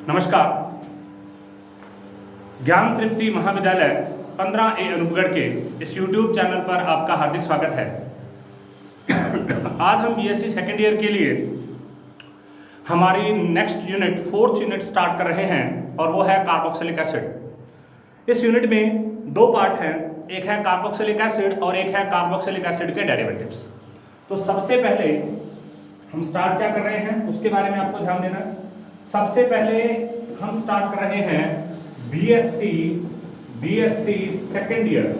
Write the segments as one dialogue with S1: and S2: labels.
S1: नमस्कार। ज्ञान तृप्ति महाविद्यालय 15A अनूपगढ़ के इस YouTube चैनल पर आपका हार्दिक स्वागत है। आज हम BSc सेकेंड ईयर के लिए हमारी next unit 4th unit start कर रहे हैं और वो है कार्बोक्सिलिक एसिड। इस यूनिट में दो पार्ट हैं, एक है कार्बोक्सिलिक एसिड और एक है कार्बोक्सिलिक एसिड के डेरिवेटिव्स। तो सबसे पहले हम स्टार्ट क्या कर रहे हैं उसके बारे में आपको ध्यान देना है। सबसे पहले हम स्टार्ट कर रहे हैं बीएससी सेकेंड ईयर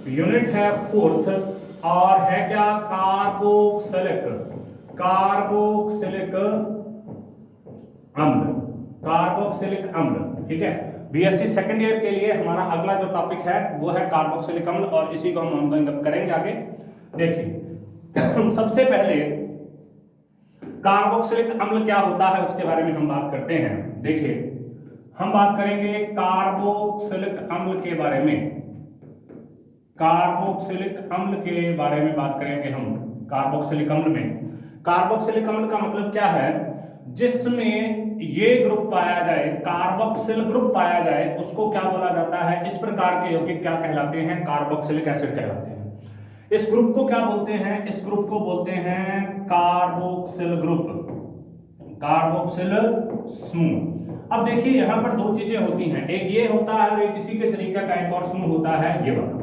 S1: यूनिट है 4th और है क्या कार्बोक्सिलिक अम्ल। ठीक है, बीएससी सेकेंड ईयर के लिए हमारा अगला जो टॉपिक है वो है कार्बोक्सिलिक अम्ल और इसी को हम ऑनगोइंग करेंगे आगे। देखिए सबसे पहले कार्बोक्सिलिक अम्ल क्या होता है उसके बारे में हम बात करते हैं। देखिए हम बात करेंगे कार्बोक्सिलिक अम्ल के बारे में। कार्बोक्सिलिक अम्ल के बारे में बात करेंगे हम। कार्बोक्सिलिक अम्ल का मतलब क्या है, जिसमें ये ग्रुप पाया जाए, कार्बोक्सिल ग्रुप पाया जाए, उसको क्या बोला जाता है, इस प्रकार के यौगिक क्या कहलाते हैं, कार्बोक्सिलिक एसिड कहलाते हैं। इस ग्रुप को क्या बोलते हैं, इस ग्रुप को बोलते हैं कार्बोक्सिल ग्रुप, कार्बोक्सिल समूह। अब देखिए यहां पर दो चीजें होती हैं, एक ये होता है और एक इसी के तरीके का एक और समूह होता है, ये वाला,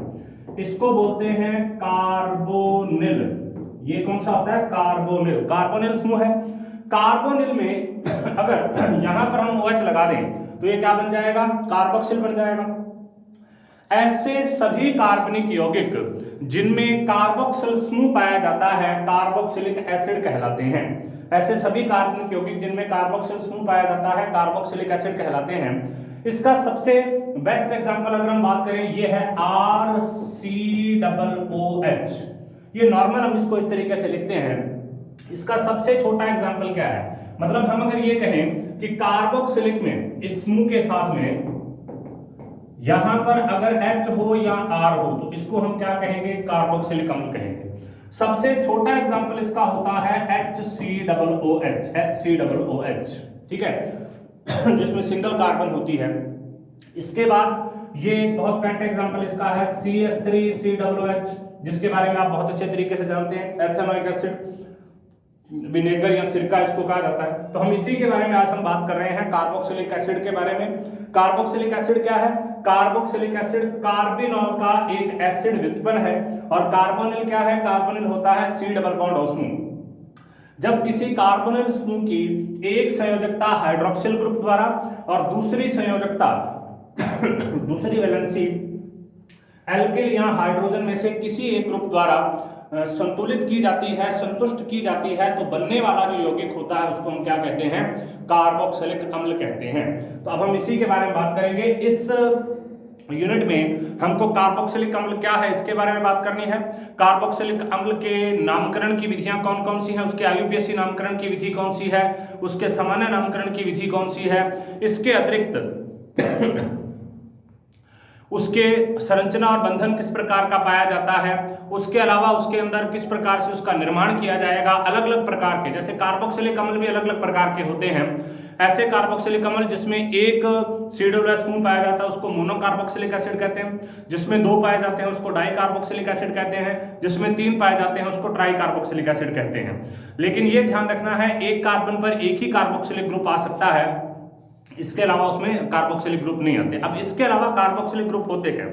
S1: इसको बोलते हैं कार्बोनिल। ये कौन सा होता है, कार्बोनिल समूह है। कार्बोनिल में अगर यहां पर हम OH लगा दें तो ये क्या बन जाएगा, कार्बोक्सिल बन जाएगा। ऐसे सभी कार्बनिक यौगिक जिनमें कार्बोक्सिल समूह पाया जाता है कार्बोक्सिलिक एसिड कहलाते हैं। ऐसे सभी कार्बनिक यौगिक जिनमें कार्बोक्सिल समूह पाया जाता है कार्बोक्सिलिक एसिड कहलाते हैं। इसका सबसे बेस्ट एग्जांपल अगर हम बात करें ये है RCOOH। ये नॉर्मल हम इसको इस तरीके से लिखते हैं। इसका सबसे छोटा एग्जांपल क्या है, मतलब हम अगर ये कहें कि कार्बोक्सिलिक में इस समूह के साथ में यहां पर अगर H हो या R हो तो इसको हम क्या कहेंगे, कार्बोक्सिलिक अम्ल कहेंगे। सबसे छोटा एग्जांपल इसका होता है HCOOH, ठीक है, जिसमें सिंगल कार्बन होती है। इसके बाद ये एक बहुत पेट एग्जांपल इसका है CH3COOH, जिसके बारे में आप बहुत अच्छे तरीके से जानते हैं, एथेनोइक एसिड, विनेगर या सिरका इसको कहा जाता है। तो हम इसी के बारे में आज हम बात कर रहे हैं, कार्बोक्सिलिक एसिड के बारे में। कार्बोक्सिलिक एसिड क्या है, कार्बोक्सिलिक एसिड कार्बिनॉल का एक एसिड व्युत्पन्न है। और कार्बोनिल क्या है, कार्बोनिल होता है C डबल बॉन्ड O समूह। जब किसी कार्बोनिल समूह की एक संयोजकता हाइड्रोक्सिल ग्रुप द्वारा और दूसरी संयोजकता दूसरी वैलेंसी एल्किल या हाइड्रोजन में से किसी एक ग्रुप द्वारा संतुलित की जाती है, संतुष्ट की जाती है, तो बनने वाला जो यौगिक होता है उसको हम क्या कहते हैं, कार्बोक्सिलिक अम्ल कहते हैं। तो अब हम इसी के बारे में बात करेंगे। इस यूनिट में हमको कार्बोक्सिलिक अम्ल क्या है इसके बारे में बात करनी है। कार्बोक्सिलिक अम्ल के नामकरण की विधियां कौन कौन सी हैं, उसके IUPAC नामकरण की विधि कौन सी है, उसके सामान्य नामकरण की विधि कौन सी है, इसके अतिरिक्त उसके संरचना और बंधन किस प्रकार का पाया जाता है, उसके अलावा उसके अंदर किस प्रकार से उसका निर्माण किया जाएगा। अलग अलग प्रकार के, जैसे कार्बोक्सिलिक अम्ल भी अलग अलग प्रकार के होते हैं। ऐसे कार्बोक्सिलिक अम्ल जिसमें एक COOH समूह पाया जाता है उसको मोनोकार्बोक्सिलिक एसिड कहते हैं, जिसमें दो पाए जाते हैं उसको डाइकार्बोक्सिलिक एसिड कहते हैं, जिसमें तीन पाए जाते हैं उसको ट्राइकार्बोक्सिलिक एसिड कहते हैं। लेकिन ये ध्यान रखना है, एक कार्बन पर एक ही कार्बोक्सिलिक ग्रुप आ सकता है, इसके अलावा उसमें कार्बोक्सिलिक ग्रुप नहीं आते। अब इसके अलावा कार्बोक्सिलिक ग्रुप होते क्या,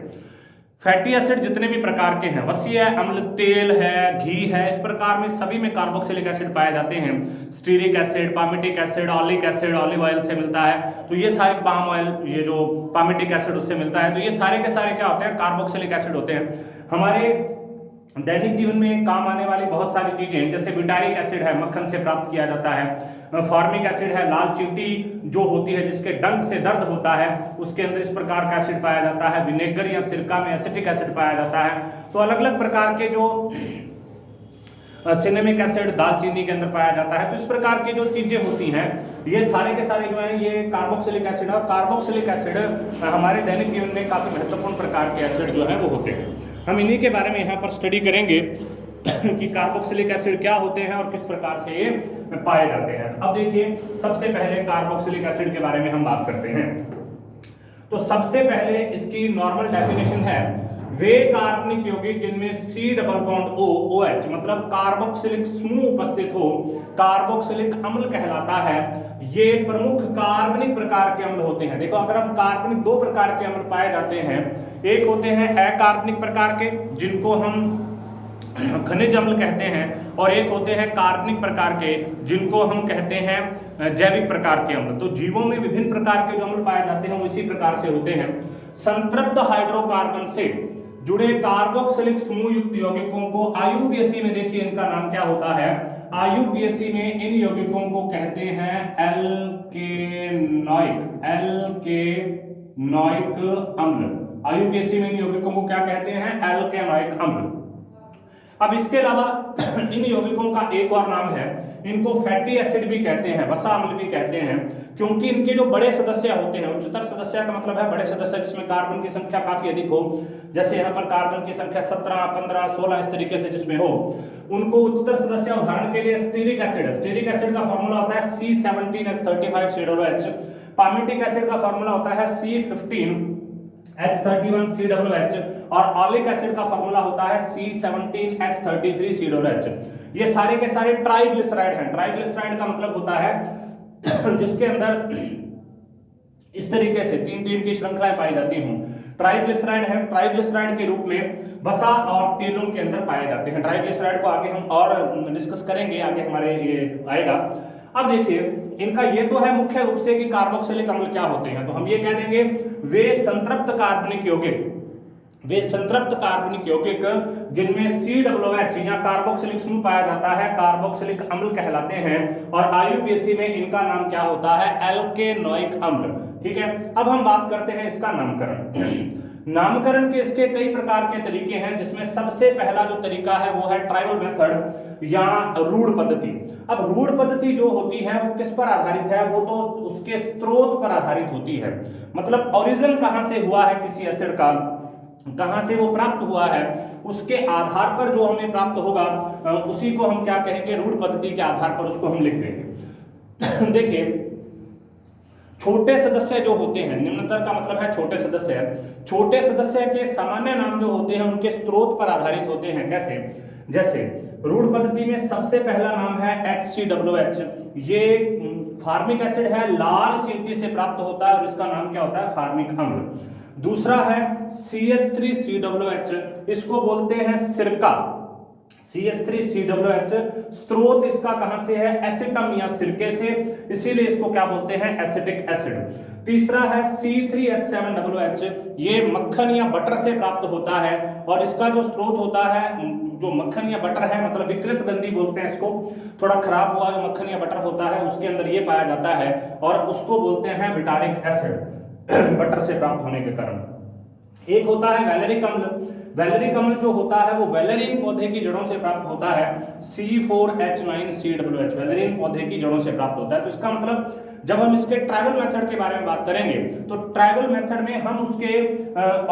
S1: फैटी एसिड जितने भी प्रकार के हैं, वसीय अम्ल, तेल है, घी है, इस प्रकार में सभी में कार्बोक्सिलिक एसिड पाए जाते हैं। Stearic acid, palmitic acid, oleic acid olive oil से मिलता है, तो ये सारे पाम ऑयल, ये जो पामिटिक एसिड उससे मिलता है, तो ये सारे के सारे क्या होते हैं, कार्बोक्सिलिक एसिड होते हैं। हमारे दैनिक जीवन में काम आने वाली बहुत सारी चीजें, जैसे ब्यूटारिक एसिड है, मक्खन से प्राप्त किया जाता है। फॉर्मिक एसिड है, लाल चींटी जो होती है जिसके डंक से दर्द होता है, उसके अंदर इस प्रकार का एसिड पाया जाता है। विनेगर या सिरका में एसिटिक एसिड पाया जाता है। तो अलग अलग प्रकार के जो सिनेमिक एसिड दालचीनी के अंदर पाया जाता है। तो इस प्रकार की जो चीजें होती हैं ये सारे के सारे जो है ये कार्बोक्सिलिक एसिड, और कार्बोक्सिलिक एसिड हमारे दैनिक जीवन में काफी महत्वपूर्ण प्रकार के एसिड जो है वो होते हैं। हम इन्हीं के बारे में यहाँ पर स्टडी करेंगे कि कार्बोक्सिलिक एसिड क्या होते हैं और किस प्रकार से ये पाए जाते हैं। अब देखिए, सबसे पहले कार्बोक्सिलिक एसिड के बारे में हम बात करते हैं। तो सबसे पहले इसकी नॉर्मल डेफिनेशन है, वे कार्बनिक यौगिक जिनमें C double bond O OH मतलब कार्बोक्सिलिक समूह उपस्थित हो कार्बोक्सिलिक अम्ल कहलाता है। ये प्रमुख कार्बनिक प्रकार के अम्ल होते हैं। देखो, अगर हम कार्बनिक दो प्रकार के अम्ल पाए जाते हैं, एक होते हैं अकार्बनिक प्रकार के जिनको हम खनिज अम्ल कहते हैं, और एक होते हैं कार्बनिक प्रकार के जिनको हम कहते हैं जैविक प्रकार के अम्ल। तो जीवों में विभिन्न प्रकार के जो अम्ल पाए जाते हैं वो इसी प्रकार से होते हैं। संतृप्त हाइड्रोकार्बन से जुड़े कार्बोक्सिलिक समूह युक्त यौगिकों को IUPAC में देखिए इनका नाम क्या होता है। IUPAC में इन यौगिकों को कहते हैं एल्केनोइक अम्ल। IUPAC में इन यौगिकों को क्या कहते हैं? एल्केनोइक अम्ल। अब इसके अलावा इन यौगिकों का एक और नाम है, इनको फैटी एसिड भी कहते हैं, वसा अम्ल भी कहते हैं, क्योंकि इनके जो बड़े सदस्य होते हैं, उच्चतर सदस्य का मतलब है बड़े सदस्य जिसमें कार्बन की संख्या काफी अधिक हो, जैसे यहाँ पर कार्बन की संख्या 17, 15, 16 इस तरीके से जिसमें हो, उनको उच्चतर सदस्य। उदाहरण के लिए स्टीरिक एसिड है। स्टीरिक एसिड का फॉर्मूला होता है C17H35COOH। पामिटिक एसिड का फॉर्मूला होता है C15H31COOH, और ऑलिक एसिड का फॉर्मूला होता है C17H33COOH। ये सारे के सारे ट्राइग्लिसराइड हैं। ट्राइग्लिसराइड का मतलब होता है जिसके अंदर इस तरीके से तीन तीन की श्रृंखलाएं पाई जाती हूं, ट्राइग्लिसराइड है। ट्राइग्लिसराइड के रूप में वसा और तेलों के अंदर पाए जाते हैं। ट्राइग्लिसराइड को आगे हम और डिस्कस करेंगे, आगे हमारे ये आएगा। अब देखिए, इनका ये तो है मुख्य रूप से कि कार्बोक्सिलिक अम्ल क्या होते हैं, तो हम ये कह देंगे वे संतृप्त कार्बनिक यौगिक जिनमें COOH या कार्बोक्सिलिक समूह पाया जाता है कार्बोक्सिलिक अम्ल कहलाते हैं, और IUPAC में इनका नाम क्या होता है? एल्केनोइक अम्ल। ठीक है, अब हम बात करते हैं इसका नामकरण। नामकरण के इसके कई प्रकार के तरीके हैं, जिसमें सबसे पहला जो तरीका है वो है ट्राइबल मेथड या रूढ़ पद्धति। अब रूढ़ पद्धति जो होती है वो किस पर आधारित है? वो तो उसके स्रोत पर आधारित होती है, मतलब ओरिजिन कहां से हुआ है किसी एसिड का, कहां से वो प्राप्त हुआ है, उसके आधार पर जो हमें प्राप्त होगा उसी को हम क्या कहेंगे? रूढ़ पद्धति के आधार पर उसको हम लिख देंगे। देखिए, छोटे सदस्य जो होते हैं, निम्नतर का मतलब है छोटे सदस्य। छोटे सदस्य के सामान्य नाम जो होते हैं उनके स्रोत पर आधारित होते हैं। कैसे? जैसे रूढ़ पद्धति में सबसे पहला नाम है HCOOH। ये फार्मिक एसिड है, लाल चींटी से प्राप्त होता है और इसका नाम क्या होता है? फार्मिक अम्ल। दूसरा है CH3COOH, इसको बोलते हैं सिरका। CH3COOH स्रोत इसका कहां से है? एसिटम या सिरके से, इसीलिए इसको क्या बोलते हैं? Acetic acid. तीसरा है C3H7OOH, ये मक्खन या बटर से प्राप्त होता है, और इसका जो स्रोत होता है, जो मक्खन या बटर है, मतलब विकृत गंधी बोलते हैं इसको, थोड़ा खराब हुआ जो मक्खन या बटर होता है उसके अंदर ये पाया जाता है, और उसको बोलते हैं बिटारिक एसिड, बटर से प्राप्त होने के कारण। एक होता है वैलेरिक अम्ल। वैलेरिक अम्ल जो होता है वो वैलेरिन पौधे की जड़ों से प्राप्त होता है, C4H9COOH, वैलेरिन पौधे की जड़ों से प्राप्त होता है। तो इसका मतलब जब हम इसके ट्राइबल मेथड के बारे में बात करेंगे तो ट्राइबल मेथड में हम उसके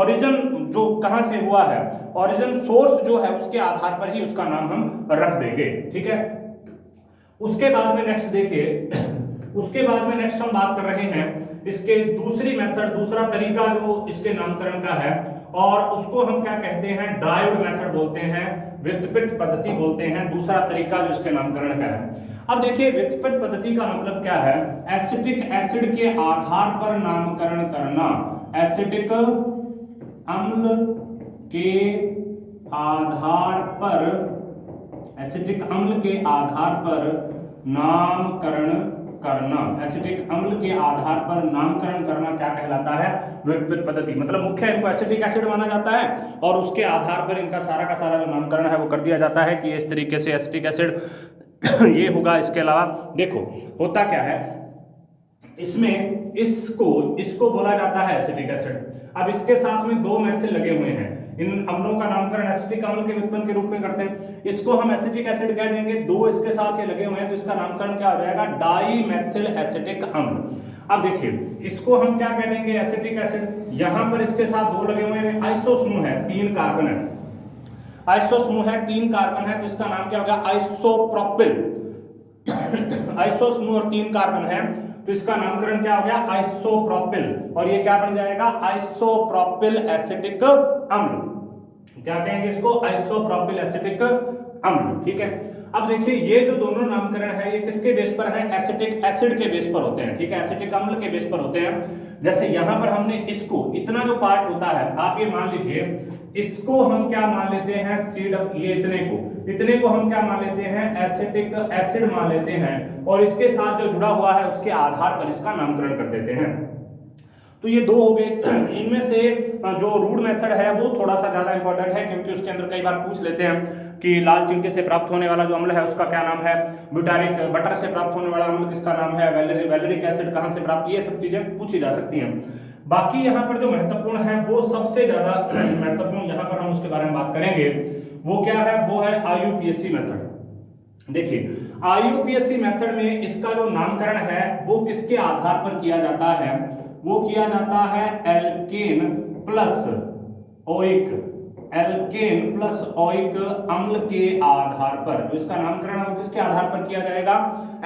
S1: ओरिजिन जो कहां से हुआ है, ओरिजिन सोर्स जो है उसके आधार पर ही उसका नाम हम रख देंगे। ठीक है, उसके बाद में नेक्स्ट देखिए, उसके बाद में नेक्स्ट हम बात कर रहे हैं इसके दूसरी मेथड, दूसरा तरीका जो इसके नामकरण का है, और उसको हम क्या कहते हैं? ड्राइव्ड मेथड बोलते हैं, व्युत्पत्ति पद्धति बोलते हैं, दूसरा तरीका जो इसके नामकरण का है। अब देखिए, व्युत्पत्ति पद्धति का मतलब क्या है? एसिटिक एसिड के आधार पर नामकरण करना। एसिटिक अम्ल के आधार पर, एसिटिक अम्ल के आधार पर नामकरण करना, एसिटिक अम्ल के आधार पर नामकरण करना क्या कहलाता है? व्युत्पत्ति पद्धति। मतलब मुख्य इनको एसिटिक एसिड माना जाता है और उसके आधार पर इनका सारा का सारा जो नामकरण है वो कर दिया जाता है कि इस तरीके से एसिटिक एसिड ये होगा। इसके अलावा देखो होता क्या है, इसमें इसको बोला जाता है एसिटिक एसिड। अब इसके साथ में दो मेथिल लगे हुए हैं, इन अम्लों का नामकरण एसिटिक अम्ल के व्युत्पन्न के रूप में करते हैं, इसको हम एसिटिक एसिड कह देंगे। दो इसके साथ ये लगे हुए हैं तो इसका नामकरण क्या हो जाएगा? डाईमेथिल एसिटिक अम्ल। अब देखिए, इसको हम क्या कह देंगे? Acetic acid. यहां पर इसके साथ दो लगे हुए हैं, आइसो समूह है, 3 कार्बन है, आइसो समूह है, 3 कार्बन है, तो इसका नाम क्या होगा? आइसोप्रोपिल। आइसो समूह और 3 कार्बन है, तो इसका नामकरण क्या हो गया? आइसोप्रोपिल। और ये क्या बन जाएगा? आइसोप्रोपिल एसिटिक अम्ल। क्या कहेंगे इसको? आइसोप्रोपिल एसिटिक अम्ल। ठीक है, अब देखिए ये जो दोनों नामकरण है ये किसके बेस पर है? एसिटिक एसिड के बेस पर होते हैं। ठीक है, एसिटिक अम्ल के बेस पर होते हैं। जैसे यहां पर हमने इसको, इतना जो पार्ट होता है, आप ये मान लीजिए इसको हम क्या मान लेते हैं? ये इतने को हम क्या मान लेते हैं? एसिटिक एसिड मान लेते हैं, और इसके साथ जो जुड़ा हुआ है उसके आधार पर इसका नामकरण कर देते हैं। तो ये 2 हो गए। इनमें से जो रूट मेथड है वो थोड़ा सा ज्यादा इंपॉर्टेंट है, क्योंकि उसके अंदर कई बार पूछ लेते हैं कि लाल चींटी से प्राप्त होने वाला जो अम्ल है उसका क्या नाम है, ब्यूटारिक बटर से प्राप्त होने वाला अम्ल किसका नाम है, वैलेरिक एसिड कहां से प्राप्त, ये सब चीजें पूछी जा सकती हैं। बाकी यहाँ पर जो महत्वपूर्ण है वो सबसे ज्यादा महत्वपूर्ण यहाँ पर हम उसके बारे में बात करेंगे, वो क्या है? वो है IUPAC मेथड। देखिए IUPAC मेथड में इसका जो नामकरण है वो किसके आधार पर किया जाता है? वो किया जाता है एल्केन प्लस ओइक अम्ल के आधार पर। जो इसका नामकरण है वो किसके आधार पर किया जाएगा?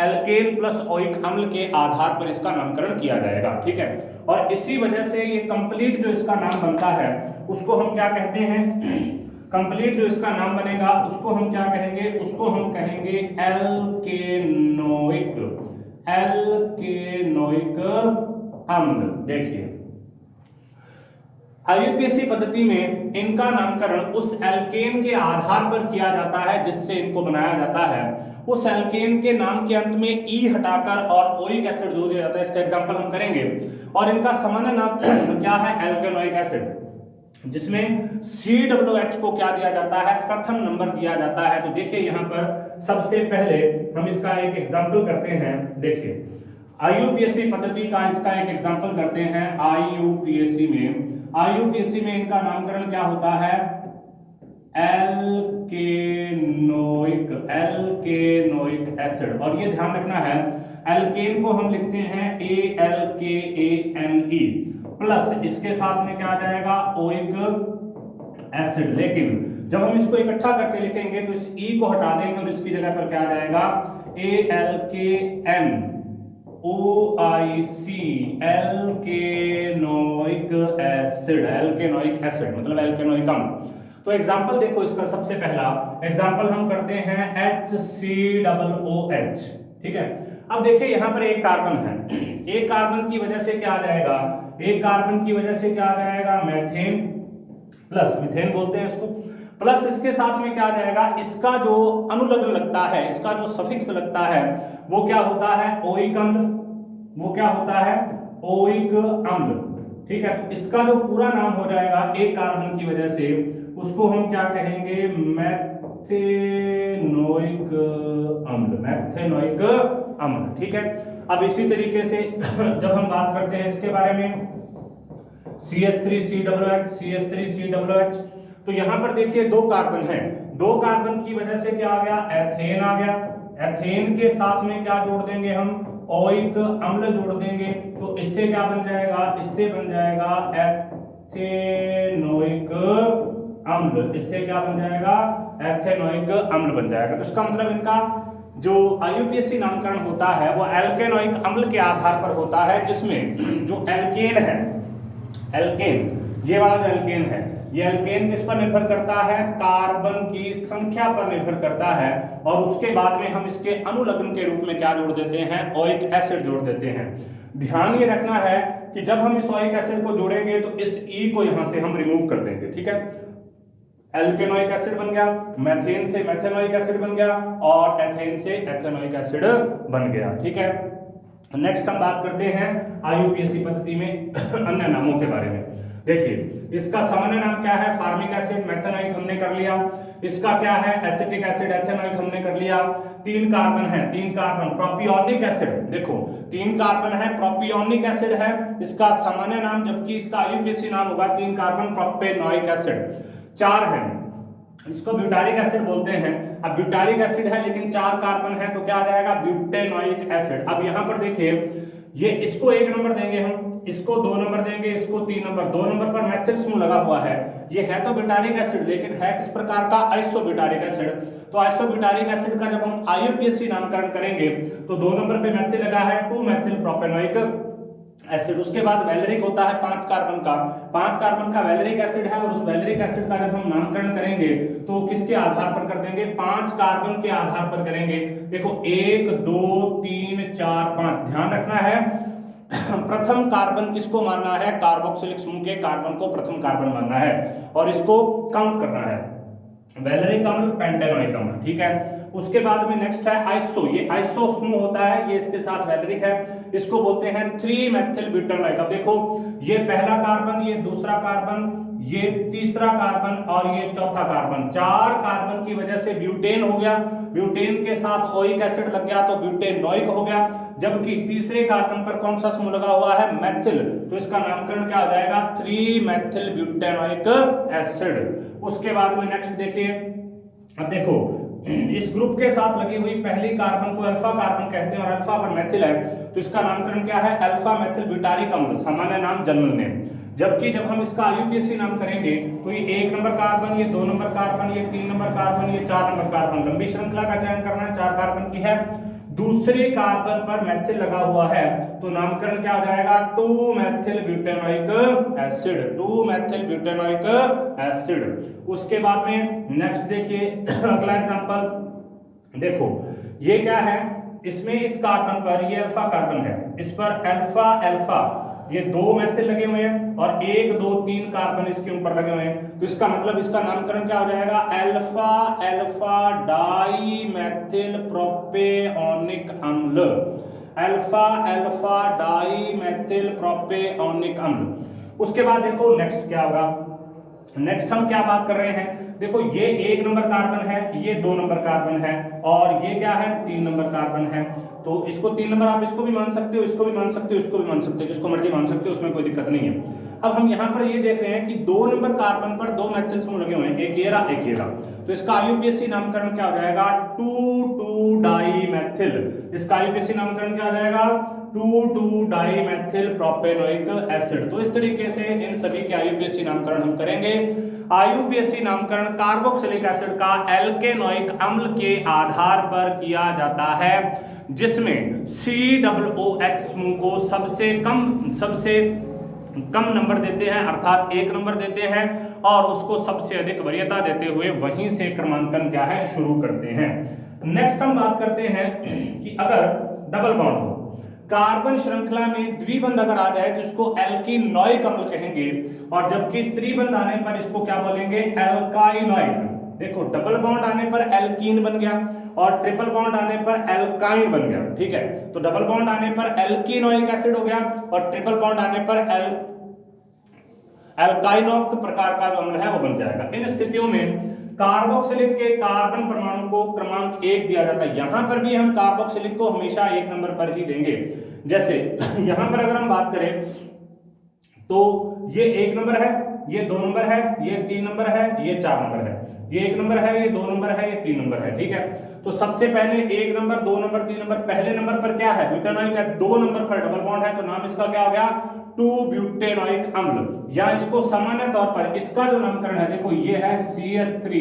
S1: एल्केन प्लस ओइक अम्ल के आधार पर इसका नामकरण किया जाएगा। ठीक है, और इसी वजह से ये कंप्लीट जो इसका नाम बनता है उसको हम क्या कहते हैं? कंप्लीट जो इसका नाम बनेगा उसको हम क्या कहेंगे? उसको हम कहेंगे एल्केनोइक अम्ल। देखिए IUPAC पद्धति में इनका नामकरण उस एल्केन के आधार पर किया जाता है जिससे इनको बनाया जाता है। उस एल्केन के नाम के अंत में ई हटाकर और ओइक एसिड जोड़ दिया जाता है। इसका एग्जांपल हम करेंगे। और इनका सामान्य नाम क्या है? एल्केनोइक एसिड, जिसमें COOH को क्या दिया जाता है? प्रथम नंबर दिया जाता है। तो देखिए यहाँ पर सबसे पहले हम इसका एक एग्जांपल करते हैं। देखिए IUPAC पद्धति का इसका एक एग्जांपल करते हैं। IUPAC में इनका नामकरण क्या होता है? एल्केनोइक एसिड। और ये ध्यान रखना है, एल्केन को हम लिखते हैं ALKANE प्लस इसके साथ में क्या आ जाएगा? Oic acid. लेकिन जब हम इसको इकट्ठा करके लिखेंगे तो इस ई को हटा देंगे और इसकी जगह पर क्या आ जाएगा? ALKNOIC एल्केनोइक एसिड मतलब एल्केनोइक अम्ल। तो एग्जांपल देखो इसका, सबसे पहला एग्जांपल हम करते हैं HCOOH। ठीक है, अब देखिए यहाँ पर एक कार्बन है, एक कार्बन की वजह से क्या आ जाएगा? एक कार्बन की वजह से क्या आ जाएगा? मैथेन प्लस, मीथेन बोलते हैं इसको, प्लस इसके साथ में क्या आ जाएगा? इसका जो अनुलग्न लगता है, इसका जो सफिक्स लगता है वो क्या होता है? ओइक अम्ल। वो क्या होता है? ओइक अम्ल। ठीक है, तो इसका जो पूरा नाम हो जाएगा एक कार्बन की वजह से, उसको हम क्या कहेंगे? मैथेनोइक अम्ल। ठीक है, अब इसी तरीके से जब हम बात करते हैं इसके बारे में CH3COOH, तो यहां पर देखिए 2 कार्बन है, 2 कार्बन की वजह से क्या आ गया? एथेन आ गया। एथेन के साथ में क्या जोड़ देंगे हम? ओइक अम्ल जोड़ देंगे। तो इससे क्या बन जाएगा? इससे बन जाएगा एथेनोइक अम्ल। इससे क्या बन जाएगा? एथेनोइक अम्ल बन जाएगा। तो इसका मतलब इनका जो IUPAC नामकरण होता है वो एल्केनोइक अम्ल के आधार पर होता है, जिसमें जो एल्केन है, एल्केन, ये वाला जो एल्केन है, ये एल्केन किस पर निर्भर करता है? कार्बन की संख्या पर निर्भर करता है। और उसके बाद में हम इसके अनुलग्न के रूप में क्या जोड़ देते हैं? ओइक एसिड जोड़ देते हैं। ध्यान ये रखना है कि जब हम इस ओइक एसिड को जोड़ेंगे तो इस ई को यहां से हम रिमूव कर देंगे। ठीक है, एल्केनोइक एसिड बन गया, मैथेन से मैथेनोइक एसिड बन गया, और एथेन से एथेनोइक एसिड बन गया। ठीक है, नेक्स्ट हम बात करते हैं IUPAC पद्धति में अन्य नामों के बारे में। देखिए इसका सामान्य नाम क्या है? फार्मिक एसिड, मैथेनोइक हमने कर लिया। इसका क्या है? एसिटिक एसिड, एथेनोइक हमने कर लिया। 3 कार्बन है, 3 कार्बन, प्रोपियोनिक एसिड। देखो 3 कार्बन है, प्रोपियोनिक एसिड है इसका सामान्य नाम, जबकि इसका IUPAC नाम होगा 3 कार्बन प्रोपेनोइक एसिड। 4 है, इसको ब्यूटारिक एसिड बोलते हैं। अब ब्यूटारिक एसिड है लेकिन 4 कार्बन है, तो क्या आ जाएगा? Butanoic acid. अब यहां पर देखिए ये इसको 1 नंबर देंगे हम, इसको 2 नंबर देंगे, इसको 3 नंबर। 2 नंबर पर मेथिल समूह लगा हुआ है, ये है तो ब्यूटारिक एसिड लेकिन है किस प्रकार का, आइसोब्यूटारिक एसिड। तो आइसोब्यूटारिक एसिड का जब हम आईयूपीएसी नामकरण करेंगे तो 2 नंबर पे मेथिल लगा है 2 मेथिल प्रोपेनोइक एसिड। उसके बाद वैलेरिक होता है 5 कार्बन का, 5 कार्बन का वैलेरिक एसिड है, और उस वैलेरिक एसिड का जब हम नामकरण करेंगे तो किसके आधार पर कर देंगे, 5 कार्बन के आधार पर करेंगे। देखो 1 2 3 4 5, ध्यान रखना है प्रथम कार्बन किसको मानना है, कार्बोक्सिलिक समूह के कार्बन को प्रथम कार्बन मानना है और इसको काउंट करना है, वैलेरिक अम्ल, पेंटेनोइक अम्ल, ठीक है। उसके बाद में नेक्स्ट है आइसो, ये आइसो समूह होता है, ये इसके साथ वैलेरिक है, इसको बोलते हैं 3 मेथिल ब्यूटानोइक। अब देखो ये पहला कार्बन, ये दूसरा कार्बन, ये तीसरा कार्बन और ये चौथा कार्बन, 4 कार्बन की वजह से ब्यूटेन हो गया, ब्यूटेन के साथ ओइक एसिड लग गया तो ब्यूटेनोइक हो गया। जबकि तीसरे कार्बन पर कौन सा समूह लगा हुआ है, मेथिल, तो इसका नामकरण क्या हो जाएगा, 3 मेथिल ब्यूटेनोइक एसिड। उसके बाद में नेक्स्ट देखिए, अब देखो इस ग्रुप के साथ लगी हुई पहली कार्बन को अल्फा कार्बन कहते हैं और अल्फा पर मेथिल है तो इसका नामकरण क्या है, अल्फा मेथिल ब्यूटारिक अम्ल, सामान्य नाम जनरल नेम। जबकि जब हम इसका आईयूपीएसी नाम करेंगे तो ये 1 नंबर कार्बन, ये 2 नंबर कार्बन, ये 3 नंबर कार्बन, ये 4 नंबर कार्बन, लंबी श्रृंखला का चयन करना है, 4 कार्बन की है। दूसरे कार्बन पर मेथिल लगा हुआ है तो नामकरण क्या हो जाएगा, 2 methyl butanoic acid, 2 methyl butanoic acid. उसके बाद में नेक्स्ट देखिए अगला एग्जांपल, देखो ये क्या है, इसमें इस कार्बन पर, ये अल्फा कार्बन है, इस पर अल्फा अल्फा ये 2 मेथिल लगे हुए हैं और 1 2 3 कार्बन इसके ऊपर लगे हुए हैं, तो इसका मतलब इसका नामकरण क्या हो जाएगा, अल्फा अल्फा डाई मेथिल प्रोपेओनिक अम्ल, अल्फा अल्फा डाई मेथिल प्रोपेओनिक अम्ल। उसके बाद देखो नेक्स्ट क्या होगा, नेक्स्ट हम क्या बात कर रहे हैं, देखो ये 1 नंबर कार्बन है, ये 2 नंबर कार्बन है और ये क्या है, 3 नंबर कार्बन है। तो इसको 3 नंबर आप इसको भी मान सकते हो, इसको भी मान सकते हो, इसको भी मान सकते हो, जिसको मर्जी मान सकते हो, उसमें कोई दिक्कत नहीं है। अब हम यहाँ पर ये देख रहे हैं कि 2 नंबर कार्बन पर 2 मेथिल समूह लगे हुए हैं, एक ये रहा एक ये रहा, तो इसका आईयूपीएसी नामकरण क्या हो जाएगा, 2 डाई मेथिल, इसका आईयूपीएसी नामकरण क्या हो जाएगा, 2 डाई मेथिल प्रोपेनोइक एसिड। तो इस तरीके से इन सभी के आईयूपीएसी नामकरण हम करेंगे। आईयूपीएसी नामकरण कार्बोक्सिलिक एसिड का एल्केनोइक अम्ल के आधार पर किया जाता है, जिसमें COOH समूह को सबसे कम नंबर देते हैं, अर्थात 1 नंबर देते हैं, और उसको सबसे अधिक वरीयता देते हुए वहीं से क्रमांकन क्या है, शुरू करते हैं। नेक्स्ट हम बात करते हैं कि अगर डबल बॉन्ड हो, कार्बन श्रृंखला में द्विबंध अगर आ जाए तो इसको एल्कीनोइक अम्ल कहेंगे, और जबकि त्रिबंध आने पर इसको क्या बोलेंगे, एल्काइनोइक। देखो डबल बॉन्ड आने पर एल्कीन बन गया और ट्रिपल बॉन्ड आने पर एल्काइन बन गया, ठीक है। तो डबल बॉन्ड आने पर एल्कीनोइक एसिड हो गया और ट्रिपल बॉन्ड आने पर एल्काइनोइक प्रकार का जो अम्ल है वो बन जाएगा। इन स्थितियों में कार्बोक्सिलिक के कार्बन परमाणु को क्रमांक 1 दिया जाता है। यहां पर भी हम कार्बोक्सिलिक को हमेशा 1 नंबर पर ही देंगे। जैसे यहां पर अगर हम बात करें तो ये 1 नंबर है, ये 2 नंबर है, ये 3 नंबर है, ये 4 नंबर है, ये 1 नंबर है, ये 2 नंबर है, ये 3 नंबर है, ठीक है। तो सबसे पहले 1 नंबर, 2 नंबर, 3 नंबर, पहले नंबर पर क्या है, ब्यूटेनोइक है, 2 नंबर पर डबल बॉन्ड है, तो नाम इसका क्या हो गया, 2 ब्यूटेनोइक अम्ल। या इसको सामान्य तौर पर इसका जो नामकरण है, देखो ये है CH3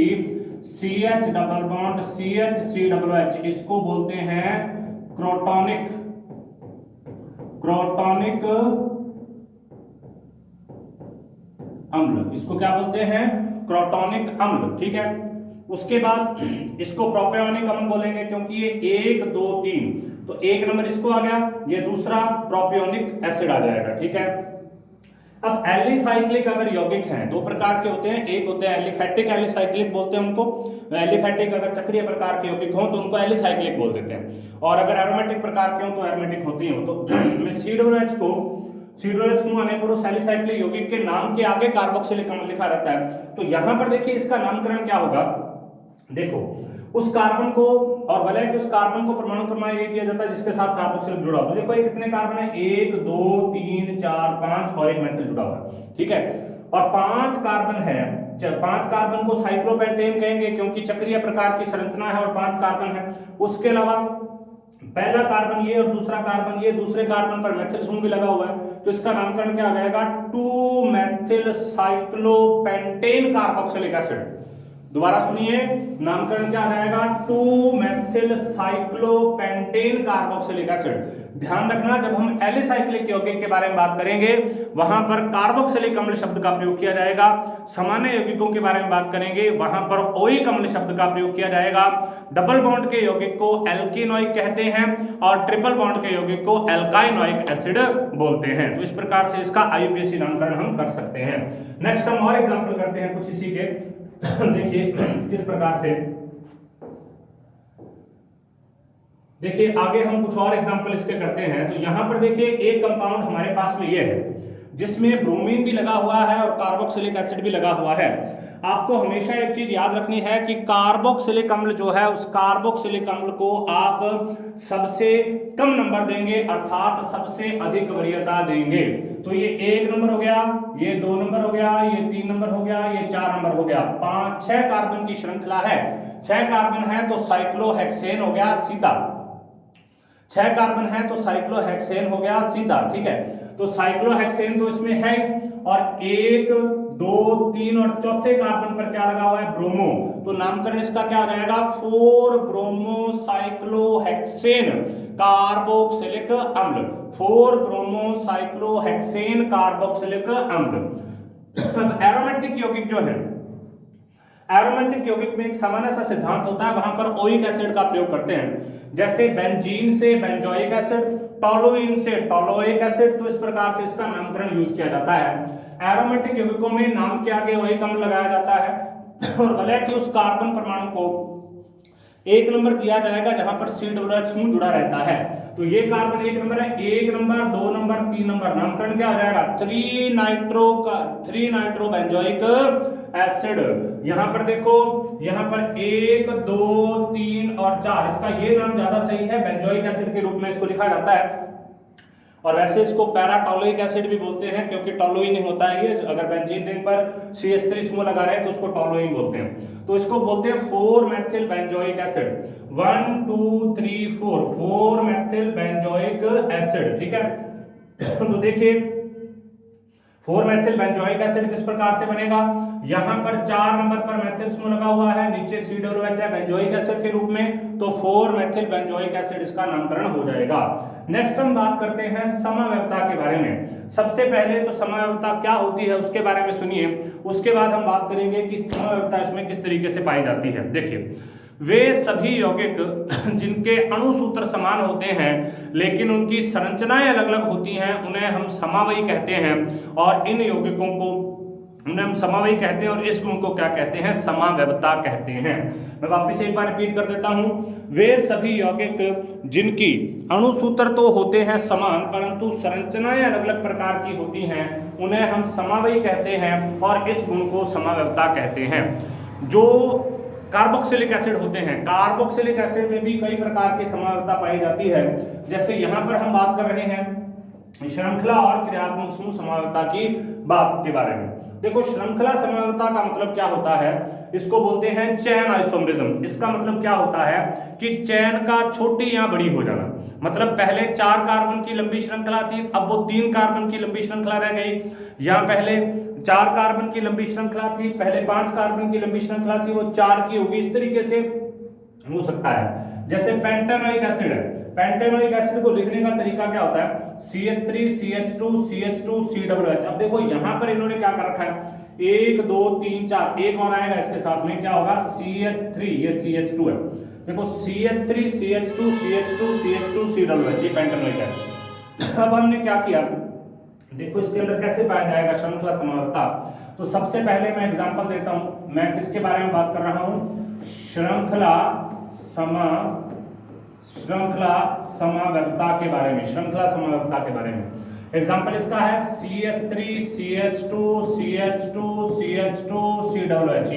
S1: CH double bond CH3OH, इसको बोलते हैं क्रोटोनिक अम्ल, इसको क्या बोलते हैं, क्रोटोनिक अम्ल, ठीक है। उसके बाद इसको प्रोपियोनिक अम्ल बोलेंगे क्योंकि ये 1 2 3, तो 1 नंबर इसको आ गया, ये दूसरा प्रोपियोनिक एसिड आ जाएगा, ठीक है। अब एलिसाइक्लिक अगर यौगिक हैं, 2 प्रकार के होते हैं, एक होते हैं एलिफैटिक, एलिसाइक्लिक बोलते हैं उनको। एलिफैटिक अगर चक्रीय प्रकार के यौगिक हो तो उनको एलिसाइक्लिक बोल देते हैं, और अगर एरोमेटिक प्रकार के हो तो एरोमेटिक होती हो। तो मैं COOH को सीडोरेज समूह आने पर उस एलिसाइक्लिक यौगिक के नाम के आगे कार्बोक्सिलिक अम्ल लिखा रहता है। तो यहां पर देखिए इसका नामकरण क्या होगा, देखो उस कार्बन को, और वलय के उस कार्बन को परमाणु क्रमांक ये दिया जाता है जिसके साथ कार्बोक्सिलिक जुड़ा हुआ है। देखो ये कितने कार्बन है, 1 2 3 4 5 और एक मेथिल जुड़ा हुआ है, ठीक है। और 5 कार्बन है, 5 कार्बन को साइक्लोपेंटेन कहेंगे क्योंकि चक्रीय प्रकार की संरचना है और 5 कार्बन है। उसके अलावा पहला कार्बन ये और दूसरा कार्बन ये, दूसरे कार्बन पर मेथिल समूह भी लगा हुआ है, तो इसका नामकरण क्या आ जाएगा, 2 मेथिल साइक्लोपेंटेन कार्बोक्सिलिक एसिड। दोबारा सुनिए, नामकरण क्या आ जाएगा, 2 मेथिल साइक्लोपेंटेन कार्बोक्सिलिक एसिड। ध्यान रखना, जब हम एलिसाइक्लिक यौगिक के बारे में बात करेंगे वहां पर कार्बोक्सिलिक अम्ल शब्द का प्रयोग किया जाएगा। सामान्य यौगिकों के बारे में बात करेंगे वहां पर ओइक अम्ल शब्द का प्रयोग किया जाएगा। डबल बॉन्ड के यौगिक को एल्केनोइक कहते हैं और ट्रिपल बॉन्ड के यौगिक को एल्काइनोइक एसिड बोलते हैं। तो इस प्रकार से इसका आईयूपीएसी नामकरण हम कर सकते हैं। नेक्स्ट हम और एग्जांपल करते हैं कुछ इसी के। देखिए किस प्रकार से, देखिए आगे हम कुछ और एग्जांपल इसके करते हैं। तो यहां पर देखिए एक कंपाउंड हमारे पास में ये है जिसमें ब्रोमीन भी लगा हुआ है और कार्बोक्सिलिक एसिड भी लगा हुआ है। आपको हमेशा एक चीज याद रखनी है कि कार्बोक्सिलिक अम्ल जो है उस कार्बोक्सिलिक अम्ल को आप सबसे कम नंबर देंगे अर्थात सबसे अधिक वरीयता देंगे। तो ये 1 नंबर हो गया, ये 2 नंबर हो गया, ये 3 नंबर हो गया, ये 4 नंबर हो गया। 6 कार्बन की श्रृंखला है, 6 कार्बन है तो साइक्लोहेक्सेन हो गया सीधा, 6 कार्बन है तो साइक्लोहेक्सेन हो गया सीधा, ठीक है। तो साइक्लोहेक्सेन तो इसमें है और 1 2 3 और चौथे कार्बन पर क्या लगा हुआ है, ब्रोमो। तो नामकरण इसका क्या हो जाएगा, 4 ब्रोमो साइक्लोहेक्सेन कार्बोक्सिलिक अम्ल, 4 ब्रोमो साइक्लोहेक्सेन कार्बोक्सिलिक अम्ल। एरोमेटिक यौगिक जो है, एरोमेटिक यौगिक में एक सामान्य सा सिद्धांत होता है, वहां पर ओइक एसिड का प्रयोग करते हैं। जैसे बेंजीन से बेंजोइक एसिड, टोलुइन से टोलोइक एसिड, तो इस प्रकार से इसका नामकरण यूज किया जाता है। एरोमेटिक यौगिकों में नाम के आगे ओइक अम्ल लगाया जाता है और भले कि उस कार्बन परमाणु को 1 नंबर दिया जाएगा जहां पर COOH समूह जुड़ा रहता है। तो ये कार्बन 1 नंबर है, 1 नंबर 2 नंबर 3 नंबर, नामकरण क्या हो जाएगा, 3 नाइट्रो बेंजोइक एसिड। यहां पर देखो, यहां पर 1 2 3 और 4, इसका ये नाम ज्यादा सही है, बेंजोइक एसिड के रूप में इसको लिखा जाता है। और वैसे इसको पैराटोलोइक एसिड भी बोलते हैं क्योंकि टोलुइन ही होता है ये, अगर बेंजीन रिंग पर CH3 समूह लगा रहे हैं तो उसको टोलुइन बोलते हैं। तो इसको बोलते हैं 4 methyl benzoic acid, 1 2 3 4 methyl benzoic acid, ठीक है। तो देखिए 4 मेथिल बेंजोइक एसिड किस प्रकार से बनेगा, यहां पर 4 नंबर पर मेथिल समूह लगा हुआ है, नीचे COOH है बेंजोइक एसिड के रूप में, तो 4 मेथिल बेंजोइक एसिड इसका नामकरण हो जाएगा। नेक्स्ट हम बात करते हैं समव्यवता के बारे में। सबसे पहले तो समव्यवता क्या होती है उसके बारे में सुनिए, उसके बाद हम बात करेंगे कि समव्यवता इसमें किस तरीके से पाई जाती है। देखिए वे सभी यौगिक जिनके अणुसूत्र समान होते हैं लेकिन उनकी संरचनाएं अलग अलग होती हैं उन्हें हम समावयी कहते हैं, और इन यौगिकों को उन्हें हम समावयी कहते हैं और इस गुण को क्या कहते हैं, समव्यवता कहते हैं। मैं वापस एक बार रिपीट कर देता हूं, वे सभी यौगिक जिनकी अणुसूत्र तो होते हैं समान परंतु संरचनाएं अलग अलग प्रकार की होती हैं उन्हें हम समावयी कहते हैं और इस गुण को समव्यवता कहते हैं। जो कार्बोक्सिलिक एसिड होते हैं, कार्बोक्सिलिक एसिड में भी कई प्रकार की समव्यवता पाई जाती है। जैसे यहां पर हम बात कर रहे हैं श्रृंखला और क्रियात्मक समूह समव्यवता की बात के बारे में। देखो श्रृंखला समव्यवता का मतलब क्या होता है, इसको बोलते हैं चेन आइसोमरिज्म। इसका मतलब क्या होता है कि चेन का छोटी या बड़ी हो जाना, मतलब पहले 4 कार्बन की लंबी श्रृंखला थी, अब वो 3 कार्बन की लंबी श्रृंखला रह गई, या पहले 4 कार्बन की लंबी श्रृंखला थी, पहले 5 कार्बन की लंबी श्रृंखला थी, वो 4 की होगी, इस तरीके से हो सकता है। जैसे पेंटेनोइक एसिड है, पेंटेनोइक एसिड को लिखने का तरीका क्या होता है, CH3 CH2 CH2 COOH। अब देखो यहां पर इन्होंने क्या कर रखा है, 1 2 3 4, एक और आएगा इसके साथ में, क्या होगा CH3, ये CH2 है, देखो CH3 CH2 CH2 CH2 COOH, ये पेंटेनोइक है। अब हमने क्या किया, देखो इसके अंदर कैसे पाया जाएगा श्रृंखला समव्यवता। तो सबसे पहले मैं एग्जांपल देता हूं, मैं किसके बारे में बात कर रहा हूं, श्रृंखला समव्यवता के बारे में, श्रृंखला समव्यवता के बारे में। एग्जांपल इसका है CH3 CH2 CH2 CH2 COOH,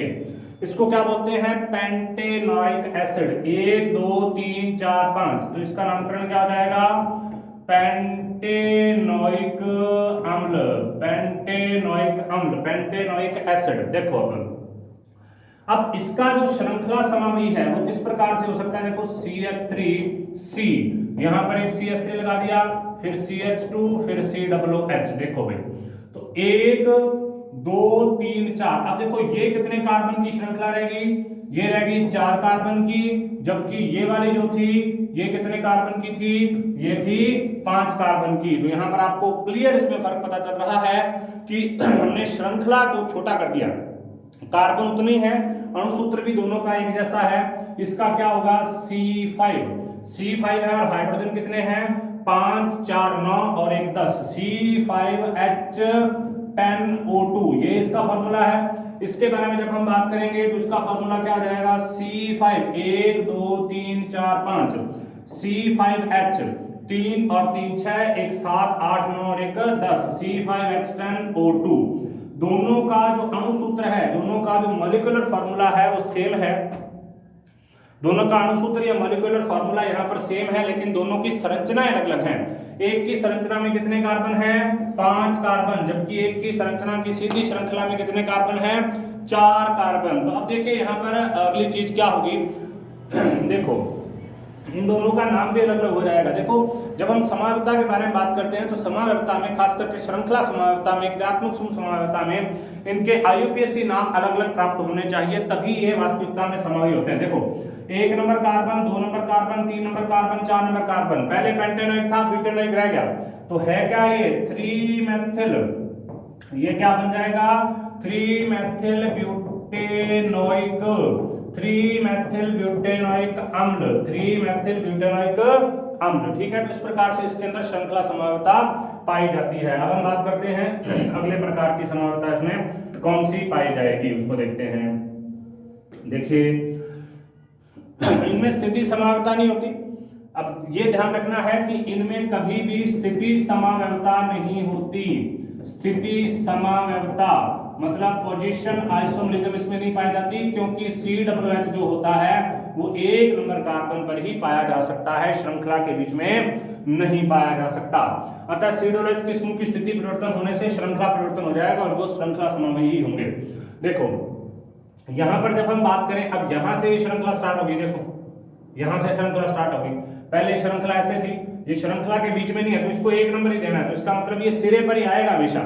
S1: इसको क्या बोलते हैं, पेंटेनोइक एसिड, 1 2 3 4 5, तो इसका नामकरण क्या हो जाएगा, पेंटेनोइक अम्ल, पेंटेनोइक एसिड। देखो अब इसका जो श्रृंखला समवायी है वो किस प्रकार से हो सकता है, देखो CH3C, यहां पर एक CH3 लगा दिया, फिर CH2, फिर COOH, देखो भाई, तो 1 2 3 4, अब देखो ये कितने कार्बन की श्रृंखला रहेगी, ये रहेगी 4 कार्बन की, जबकि ये वाली जो थी ये कितने कार्बन की थी, ये थी 5 कार्बन की। तो यहां पर आपको क्लियर इसमें फर्क पता चल रहा है कि हमने श्रृंखला को छोटा कर दिया, कार्बन उतने हैं, अणुसूत्र भी दोनों का एक जैसा है, इसका क्या होगा C5 है, और हाइड्रोजन कितने हैं 5 4 9 और 1 10, C5H10O2, ये इसका फॉर्मूला है। इसके बारे में जब हम बात करेंगे तो इसका फॉर्मूला क्या हो जाएगा, C5 1 2 3 4 5, C5H 3 और 3 6, 1 7 8 9 और 1 10, C5H10O2। दोनों का जो अणुसूत्र है, दोनों का जो मॉलिक्यूलर फार्मूला है वो सेम है, दोनों का अणुसूत्र या मॉलिक्यूलर फार्मूला यहाँ पर सेम है, लेकिन दोनों की संरचनाएं अलग अलग हैं। एक की संरचना में कितने कार्बन हैं 5 कार्बन, जबकि एक की संरचना की सीधी श्रृंखला में कितने कार्बन हैं 4 कार्बन। तो अब देखिए यहाँ पर अगली चीज क्या होगी देखो इन दोनों का नाम भी अलग अलग हो जाएगा। देखो जब हम समावयवता के बारे में बात करते हैं तो समावयवता में, खास करके श्रृंखला समावयवता में, क्रियात्मक समूह समावयवता में इनके IUPAC नाम अलग अलग प्राप्त होने चाहिए, तभी ये वास्तविकता में समावी होते हैं। देखो 1 number carbon, 2 number carbon, 3 number carbon, 4 number carbon, पहले पेंटेनोइक था, ब्यूटेनोइक रह गया, तो है क्या ये 3 मेथिल, ये क्या बन जाएगा 3 मेथिल ब्यूटेनोइक, 3 मेथिल ब्यूटेनोइक अम्ल, 3 मेथिल ब्यूटेनोइक अम्ल। ठीक है, तो इस प्रकार से इसके अंदर श्रृंखला समावयवता पाई जाती है। अब हम बात करते हैं अगले प्रकार की समावयवता इसमें कौन सी पाई जाएगी, उसको देखते हैं। देखिए इनमें स्थिति समावयवता नहीं होती। अब ये ध्यान रखना है कि इनमें कभी भी स्थिति समावयवता नहीं होती। स्थिति समावयवता मतलब पोजीशन आइसोमरिज्म इसमें नहीं पाई जाती, क्योंकि COOH जो होता है वो 1 नंबर कार्बन पर ही पाया जा सकता है, श्रृंखला के बीच में नहीं पाया जा सकता। अतः COOH के समूह की स्थिति परिवर्तन होने से श्रृंखला परिवर्तन हो जाएगा और वो श्रृंखला समवायी ही होंगे। देखो यहां पर जब हम बात करें, अब यहां से श्रृंखला स्टार्ट होगी, देखो यहां से श्रृंखला स्टार्ट होगी, पहले श्रृंखला ऐसे थी, ये श्रृंखला के बीच में नहीं है तो इसको 1 नंबर ही देना है, तो इसका मतलब ये सिरे पर ही आएगा हमेशा।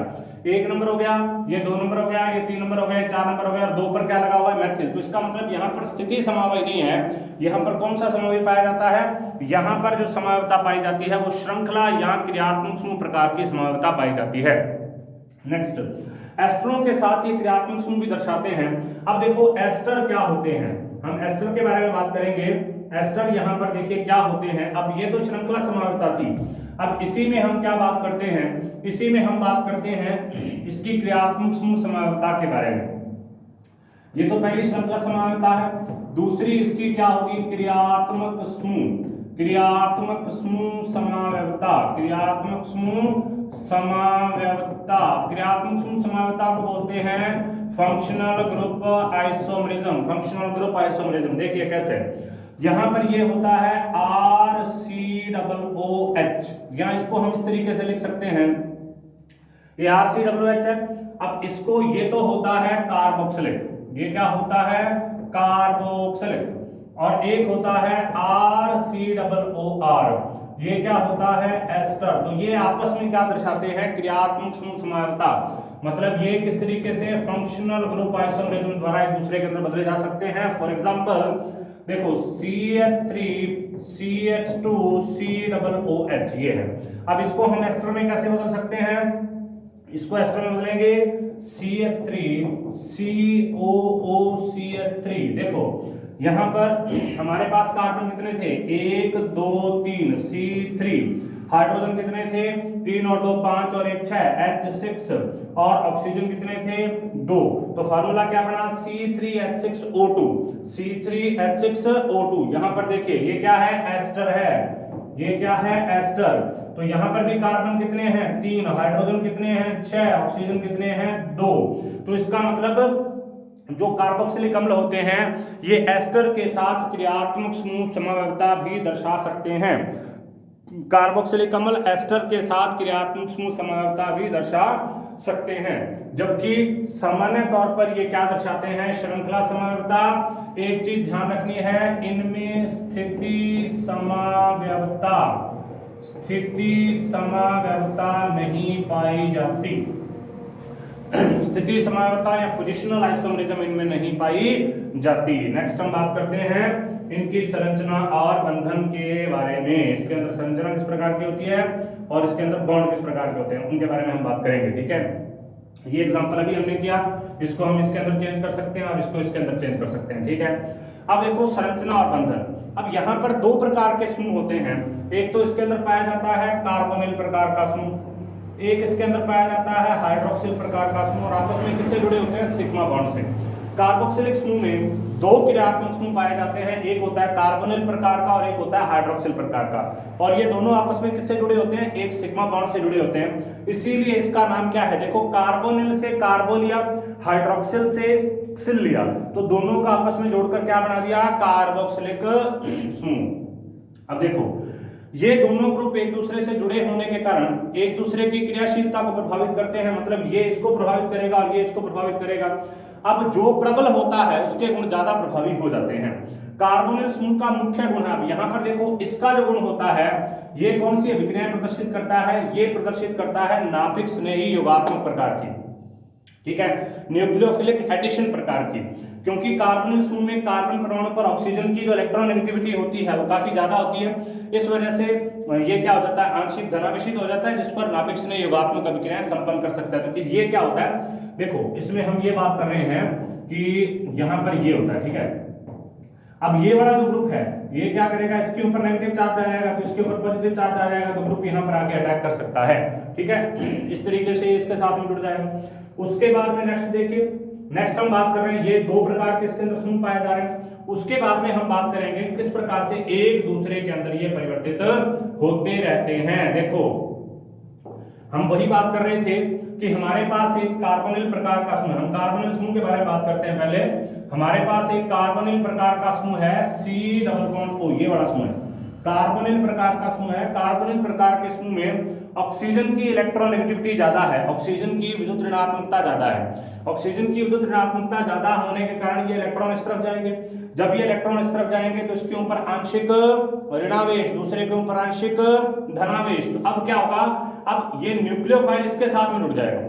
S1: 1 नंबर हो गया, ये 2 नंबर हो गया, ये 3 नंबर हो गया, 4 नंबर हो गया, और 2 पर क्या लगा हुआ है मेथिल, तो इसका मतलब यहाँ पर स्थिति समावयी नहीं है। यहाँ पर कौन सा समावयी पाया जाता है, यहाँ पर जो समावयवता पाई जाती है वो श्रृंखला या क्रियात्मक समूह प्रकार की समावयवता पाई जाती है। नेक्स्ट, एस्टरों के साथ ही क्रियात्मक समूह भी दर्शाते हैं। अब देखो एस्टर क्या होते हैं, हम एस्टर के बारे में बात करेंगे। एस्टर यहाँ पर देखिए क्या होते हैं। अब ये तो श्रृंखला समावयवता थी, अब इसी में हम क्या बात करते हैं, इसी में हम बात करते हैं इसकी क्रियात्मक समूह समावयवता के बारे में। ये तो पहली श्रृंखला समावयवता है, दूसरी इसकी क्या होगी क्रियात्मक समूह, क्रियात्मक समूह समावयवता, क्रियात्मक समूह समावयवता। क्रियात्मक समूह समावयवता को बोलते हैं functional group isomerism, functional group isomerism. देखिए कैसे, यहां पर ये होता है RCOOH, या इसको हम इस तरीके से लिख सकते हैं, ये RCOOH है। अब इसको ये तो होता है कार्बोक्सिलिक, ये क्या होता है कार्बोक्सिलिक, और एक होता है RCOOR, ये क्या होता है एस्टर। तो ये आपस में क्या दर्शाते हैं क्रियात्मक समूह समावयवता, मतलब ये किस तरीके से फंक्शनल ग्रुप आइसोमरिज्म द्वारा एक दूसरे के अंदर बदले जा सकते हैं। फॉर एग्जांपल देखो CH3 CH2 COOH ये है। अब इसको हम एस्टर में कैसे बदल सकते हैं, इसको एस्टर में बदलेंगे CH3 COOCH3। देखो यहां पर हमारे पास कार्बन कितने थे 1 2 3 C3, हाइड्रोजन कितने थे 3 और 2 5 और 1 6 H6, और ऑक्सीजन कितने थे 2। तो फार्मूला क्या बना C3H6O2, C3H6O2। यहां पर देखिए ये क्या है एस्टर है, ये क्या है एस्टर। तो यहां पर भी कार्बन कितने हैं 3, हाइड्रोजन कितने हैं 6, ऑक्सीजन कितने हैं 2। तो इसका मतलब जो कार्बोक्सिलिक अम्ल होते हैं ये एस्टर के साथ क्रियात्मक समूह समावयवता भी दर्शा सकते हैं। कार्बोक्सिलिक अम्ल एस्टर के साथ क्रियात्मक समूह समावयवता भी दर्शा सकते हैं, जबकि सामान्य तौर पर ये क्या दर्शाते हैं, श्रृंखला समव्यवता। एक चीज ध्यान रखनी है, इनमें स्थिति समव्यवता नहीं पाई जाती। स्थिति समव्यवता या पोजिशनल आइसोमरिज्म इनमें नहीं पाई जाती। नेक्स्ट हम बात करते हैं इनकी संरचना और बंधन के बारे में। इसके अंदर संरचना किस प्रकार की होती है और इसके अंदर बॉन्ड किस प्रकार के होते हैं, उनके बारे में हम बात करेंगे। ठीक है, ये एग्जांपल अभी हमने किया, इसको हम इसके अंदर चेंज कर सकते हैं और इसको इसके अंदर चेंज कर सकते हैं। ठीक है, अब देखो संरचना और बंधन। अब यहाँ पर दो प्रकार के समूह होते हैं। एक तो इसके अंदर पाया जाता है कार्बोनिल प्रकार का समूह, एक इसके अंदर पाया जाता है हाइड्रोक्सिल प्रकार का समूह, और आपस में किससे जुड़े होते हैं, सिग्मा बॉन्ड से। कार्बोक्सिलिक समूह में दो क्रियात्मक समूह पाए जाते हैं, एक होता है कार्बोनिल प्रकार का और एक होता है हाइड्रोक्सिल प्रकार का, और ये दोनों आपस में किससे जुड़े होते हैं, एक सिग्मा बॉन्ड से जुड़े होते हैं। इसीलिए इसका नाम क्या है, देखो कार्बोनिल से कार्बो लिया, हाइड्रोक्सिल से क्सिल लिया, तो दोनों का आपस में जोड़कर क्या बना दिया, कार्बोक्सिलिक समूह। अब देखो ये दोनों ग्रुप एक दूसरे से जुड़े होने के कारण एक दूसरे की क्रियाशीलता को प्रभावित करते हैं, मतलब ये इसको प्रभावित करेगा और ये इसको प्रभावित करेगा। अब जो प्रबल होता है उसके गुण ज्यादा प्रभावी हो जाते हैं। कार्बोनिल समूह का मुख्य गुण है, अब यहां पर देखो इसका जो गुण होता है, ये कौन सी अभिक्रियाएं प्रदर्शित करता है, ये प्रदर्शित करता है नाभिक स्नेही योगात्मक प्रकार की। ठीक है, न्यूक्लियोफिलिक एडिशन प्रकार की, क्योंकि कार्बोनिल समूह में कार्बन परमाणु पर ऑक्सीजन की जो इलेक्ट्रोनेगेटिविटी होती है वो काफी ज्यादा होती है। इस वजह से ये क्या हो जाता है, आंशिक धनावेशित हो जाता है, जिस पर नाभिक स्नेही योगात्मक अभिक्रियाएं संपन्न कर सकता है। तो ये क्या होता है, देखो इसमें हम ये बात कर रहे हैं कि यहां पर ये होता है। ठीक है, अब ये वाला जो ग्रुप है ये क्या करेगा, इसके ऊपर नेगेटिव चार्ज आ जाएगा तो इसके ऊपर पॉजिटिव चार्ज आ जाएगा, तो ग्रुप यहाँ पर आके अटैक कर सकता है। ठीक है, इस तरीके से इसके साथ में जुड़ जाएगा। उसके बाद में नेक्स्ट देखिए, नेक्स्ट हम बात कर रहे हैं, ये दो प्रकार के इसके अंदर समूह पाए जा रहे हैं। उसके बाद में हम बात करेंगे किस प्रकार से एक दूसरे के अंदर ये परिवर्तित होते रहते हैं। देखो हम वही बात कर रहे थे कि हमारे पास एक कार्बोनिल प्रकार का समूह, हम कार्बोनिल समूह के बारे में बात करते हैं। पहले हमारे पास एक कार्बोनिल प्रकार का समूह है C+O, ये वाला समूह है, कार्बोनिल प्रकार का समूह है। कार्बोनिल प्रकार के समूह में ऑक्सीजन की इलेक्ट्रोनेगेटिविटी ज्यादा है, ऑक्सीजन की विद्युत ऋणात्मकता ज्यादा है। ऑक्सीजन की विद्युत ऋणात्मकता ज्यादा होने के कारण ये इलेक्ट्रॉन इस तरफ जाएंगे, जब ये इलेक्ट्रॉन इस तरफ जाएंगे तो इसके ऊपर आंशिक ऋणावेश, दूसरे के ऊपर आंशिक धनावेश। तो अब क्या होगा, अब ये न्यूक्लियोफाइल इसके साथ में जुड़ जाएगा,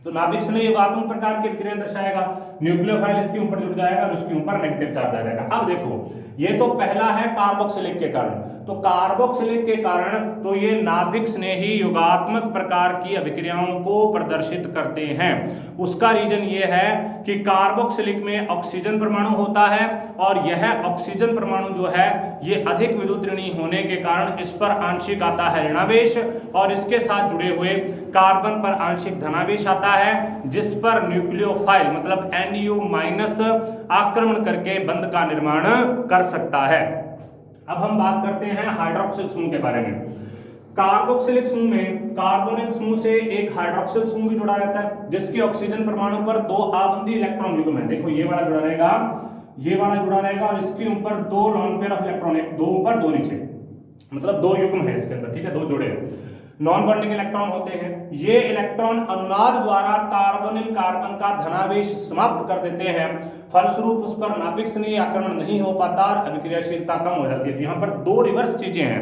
S1: तो नाभिक स्नेही योगात्मक प्रकार की विक्रिया दर्शाएगा, न्यूक्लियोफाइल इसके ऊपर जुड़ जाएगा और इसके ऊपर नेगेटिव चार्ज आ जाएगा। अब देखो ये तो पहला है कार्बोक्सिलिक के कारण, तो कार्बोक्सिलिक के कारण तो ये नाभिक स्नेही योगात्मक प्रकार की अभिक्रियाओं को प्रदर्शित करते हैं। उसका रीजन ये है कि कार्बोक्सिलिक में ऑक्सीजन परमाणु होता है और यह ऑक्सीजन परमाणु जो है ये अधिक विद्युत ऋणी होने के कारण इस पर आंशिक आता है ऋणावेश और इसके साथ जुड़े हुए कार्बन पर आंशिक धनावेश आता है, जिस पर न्यूक्लियोफाइल मतलब Nu- आक्रमण करके बंध का निर्माण कर सकता है। अब हम बात करते हैं हाइड्रोक्सिल समूह के बारे में। कार्बोक्सिलिक समूह में कार्बोनिल समूह से एक हाइड्रोक्सिल समूह भी जुड़ा रहता है, जिसके ऑक्सीजन परमाणु पर दो आबंधी इलेक्ट्रॉन युग्म है। देखो ये वाला जुड़ा रहेगा, ये वाला जुड़ा रहेगा और इसके ऊपर दो लॉन पेयर ऑफ इलेक्ट्रॉन, दो ऊपर दो नीचे, मतलब दो युग्म है इसके अंदर। ठीक है, दो जोड़े नॉन बॉन्डिंग इलेक्ट्रॉन होते हैं। ये इलेक्ट्रॉन अनुनाद द्वारा कार्बोनिल कार्बन का धनावेश समाप्त कर देते हैं, फलस्वरूप उस पर नाभिक स्नेही आक्रमण नहीं हो पाता और अभिक्रियाशीलता कम हो जाती है। तो यहाँ पर दो रिवर्स चीजें हैं।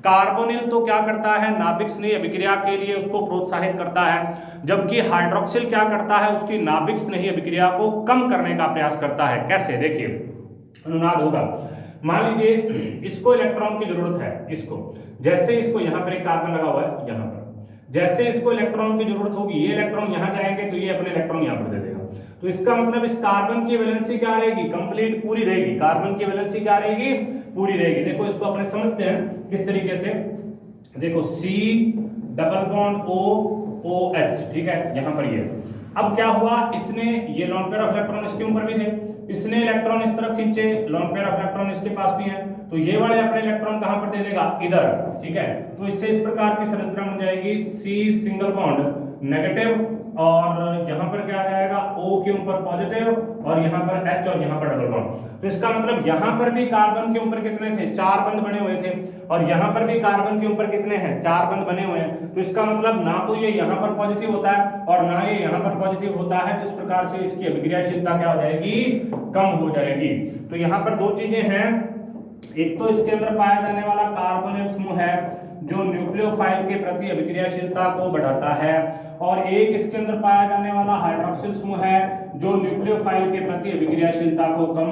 S1: कार्बोनिल तो क्या करता है, नाभिक स्नेही अभिक्रिया के लिए उसको प्रोत्साहित करता है, जबकि हाइड्रोक्सिल क्या करता है, उसकी नाभिक स्नेही अभिक्रिया को कम करने का प्रयास करता है। कैसे, देखिए अनुनाद होगा, मान लीजिए इसको इलेक्ट्रॉन की जरूरत है, इसको जैसे इसको यहाँ पर एक कार्बन लगा हुआ है, यहाँ पर जैसे इसको इलेक्ट्रॉन की जरूरत होगी, ये इलेक्ट्रॉन यहाँ जाएंगे तो ये अपने इलेक्ट्रॉन यहाँ पर दे देगा। तो इसका मतलब इस कार्बन की वैलेंसी क्या रहेगी, कंप्लीट पूरी रहेगी। कार्बन की वैलेंसी क्या रहेगी, पूरी रहेगी। देखो इसको अपने समझते हैं किस तरीके से, देखो C+O OH, ठीक है, यहाँ पर ये। अब क्या हुआ, इसने ये लॉन पेयर ऑफ इलेक्ट्रॉन इसके ऊपर भी थे, इसने इलेक्ट्रॉन इस तरफ खींचे, लॉन पेयर ऑफ इलेक्ट्रॉन इसके पास भी है, तो ये वाले अपने इलेक्ट्रॉन कहां पर दे देगा, इधर। ठीक है, तो इससे इस प्रकार की संरचना बन जाएगी C सिंगल बॉन्ड नेगेटिव और यहाँ पर क्या आ जाएगा, O के ऊपर पॉजिटिव और यहाँ पर H और यहाँ पर डबल बॉन्ड। तो इसका मतलब यहाँ पर भी कार्बन के ऊपर कितने थे, 4 बंध बने हुए थे, और यहाँ पर भी कार्बन के ऊपर कितने हैं, 4 बंध बने हुए हैं। तो इसका मतलब ना तो ये यहाँ पर पॉजिटिव होता है और ना ये यहाँ पर पॉजिटिव होता है, जिस प्रकार से इसकी अभिक्रियाशीलता क्या हो जाएगी, कम हो जाएगी। तो यहाँ पर दो चीजें हैं, एक तो इसके अंदर पाया जाने वाला कार्बोनिल समूह है जो न्यूक्लियोफाइल के प्रति अभिक्रियाशीलता को बढ़ाता है, और एक इसके अंदर पाया जाने वाला हाइड्रोक्सिल समूह है जो न्यूक्लियोफाइल के प्रति अभिक्रियाशीलता को कम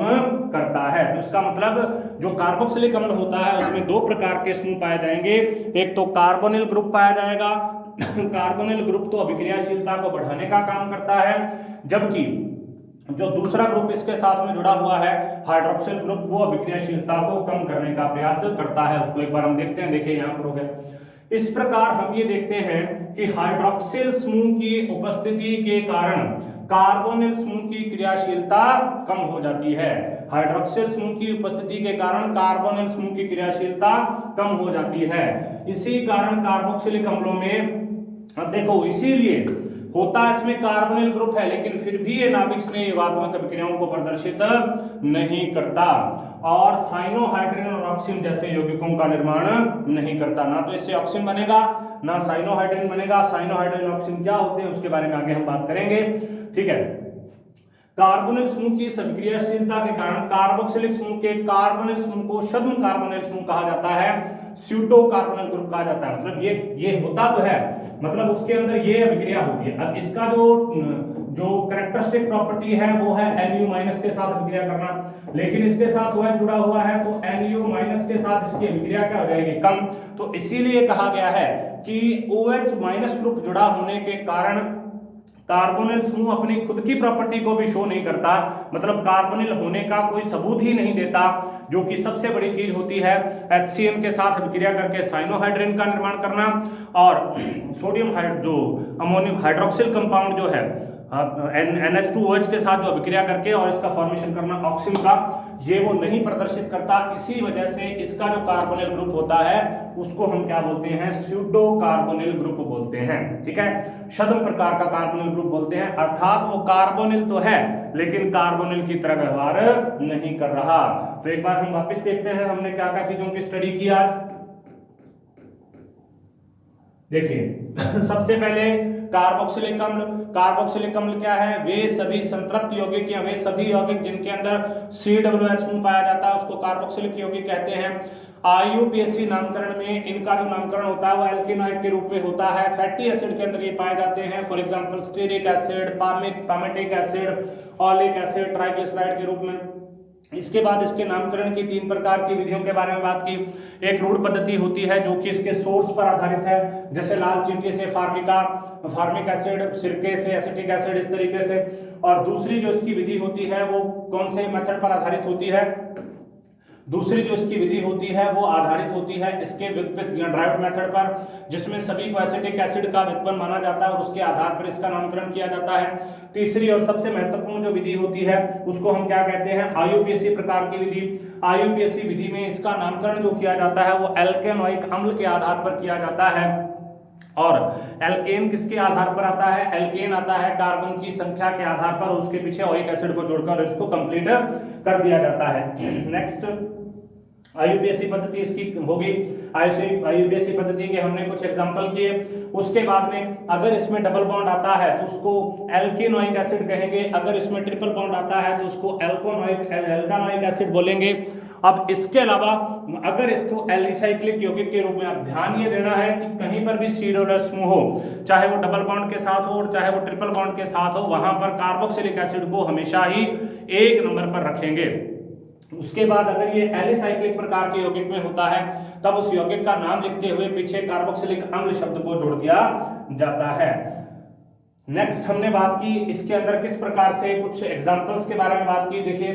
S1: करता है। तो इसका मतलब जो कार्बोक्सिलिक अम्ल होता है उसमें दो प्रकार के समूह पाए जाएंगे, एक तो कार्बोनिल ग्रुप पाया जाएगा कार्बोनिल ग्रुप तो अभिक्रियाशीलता को बढ़ाने का काम करता है, जबकि जो दूसरा ग्रुप इसके साथ में जुड़ा हुआ है हाइड्रोक्सिल ग्रुप, वो अभिक्रियाशीलता को कम करने का प्रयास करता है। उसको एक बार हम देखते हैं, देखिए यहाँ पर हो गया। इस प्रकार हम ये देखते हैं कि हाइड्रोक्सिल समूह की उपस्थिति के कारण कार्बोनिल समूह की क्रियाशीलता कम हो जाती है। हाइड्रोक्सिल समूह की उपस्थिति के कारण कार्बोनिल समूह की क्रियाशीलता कम हो जाती है। इसी कारण कार्बोक्सिलिक अम्लों में, अब देखो, इसीलिए होता इसमें कार्बोनिल ग्रुप है लेकिन फिर भी ये नाभिक स्नेह योगात्मक अभिक्रियाओं को प्रदर्शित नहीं करता और साइनोहाइड्रिन और ऑक्सिन जैसे यौगिकों का निर्माण नहीं करता। ना तो इससे ऑक्सिन बनेगा ना साइनोहाइड्रिन बनेगा। साइनोहाइड्रिन ऑक्सिन क्या होते हैं उसके बारे में आगे हम बात करेंगे, ठीक है। कार्बोनिल समूह की अभिक्रियाशीलता के कारण कार्बोक्सिलिक समूह के कार्बोनिल समूह को छद्म कार्बोनिल समूह कहा जाता है, स्यूडो कार्बोनिल ग्रुप कहा जाता है। मतलब ये होता तो है, मतलब उसके अंदर ये अभिक्रिया होती है। अब इसका जो कैरेक्टरिस्टिक प्रॉपर्टी है वो है Lu- के साथ अभिक्रिया करना, लेकिन इसके साथ OH जुड़ा हुआ है तो Nu- के साथ इसकी अभिक्रिया क्या हो जाएगी, कम। तो इसीलिए कहा गया है कि OH- ग्रुप जुड़ा होने के कारण कार्बोनिल समूह अपनी खुद की प्रॉपर्टी को भी शो नहीं करता, मतलब कार्बोनिल होने का कोई सबूत ही नहीं देता, जो कि सबसे बड़ी चीज होती है। HCl के साथ अभिक्रिया करके साइनोहाइड्रिन का निर्माण करना और सोडियम जो अमोनियम हाइड्रोक्सिल कंपाउंड जो है NH2OH के साथ जो अभिक्रिया करके और इसका फॉर्मेशन करना ऑक्सिन का, ये वो नहीं प्रदर्शित करता। इसी वजह से इसका जो कार्बोनिल ग्रुप होता है उसको हम क्या बोलते हैं, स्यूडो कार्बोनिल ग्रुप बोलते हैं, ठीक है। छद्म प्रकार का कार्बोनिल ग्रुप बोलते हैं, अर्थात वो कार्बोनिल तो है लेकिन कार्बोनिल की तरह व्यवहार नहीं कर रहा। तो एक बार हम वापस देखते हैं हमने क्या क्या चीजों की स्टडी की आज। देखिए सबसे पहले कार्बोक्सिलिक अम्ल। कार्बोक्सिलिक अम्ल क्या है, वे सभी संतृप्त यौगिक या वे सभी यौगिक जिनके अंदर COOH समूह पाया जाता है उसको कार्बोक्सिलिक यौगिक कहते हैं। IUPAC नामकरण में इनका जो नामकरण होता है वो एल्केनॉइड के रूप में होता है। फैटी एसिड के अंदर ये पाए जाते हैं, for example stearic acid, palmitic acid, oleic acid, triglyceride के रूप में। इसके बाद इसके नामकरण की 3 प्रकार की विधियों के बारे में बात की। एक रूढ़ पद्धति होती है जो कि इसके सोर्स पर आधारित है, जैसे लाल चींटी से फार्मिक एसिड, सिरके से एसिटिक एसिड, इस तरीके से। और दूसरी जो इसकी विधि होती है वो कौन से मेथड पर आधारित होती है, दूसरी जो इसकी विधि होती है वो आधारित होती है इसके व्युत्पत्त या ड्राइव्ड मेथड पर, जिसमें सभी को एसिटिक एसिड का व्युत्पन्न माना जाता है और उसके आधार पर इसका नामकरण किया जाता है। तीसरी और सबसे महत्वपूर्ण जो विधि होती है उसको हम क्या कहते हैं, IUPAC प्रकार की विधि। IUPAC विधि में इसका नामकरण जो किया जाता है वो एल्केनोइक अम्ल के आधार पर किया जाता है। और एल्केन किसके आधार पर आता है, एल्केन आता है कार्बन की संख्या के आधार पर, उसके पीछे ओइक एसिड को जोड़कर इसको कंप्लीट कर दिया जाता है। नेक्स्ट IUPAC पद्धति इसकी होगी। IUPAC पद्धति के हमने कुछ एग्जांपल किए। उसके बाद में अगर इसमें डबल बॉन्ड आता है तो उसको एल्केनोइक एसिड कहेंगे, अगर इसमें ट्रिपल बॉन्ड आता है तो उसको एल्कानोइक एसिड बोलेंगे। अब इसके अलावा अगर इसको एलिसाइक्लिक यौगिक के रूप में, अब ध्यान ये देना है कि कहीं पर भी COOH समूह हो, चाहे वो डबल बॉन्ड के साथ हो और चाहे वो ट्रिपल बॉन्ड के साथ हो, वहां पर कार्बोक्सिलिक एसिड को हमेशा ही 1 नंबर पर रखेंगे। उसके बाद अगर ये एलिसाइक्लिक प्रकार के यौगिक में होता है तब उस यौगिक का नाम लिखते हुए पीछे कार्बोक्सिलिक अम्ल शब्द को जोड़ दिया जाता है। नेक्स्ट हमने बात की इसके अंदर किस प्रकार से, कुछ एग्जांपल्स के बारे में बात की। देखिए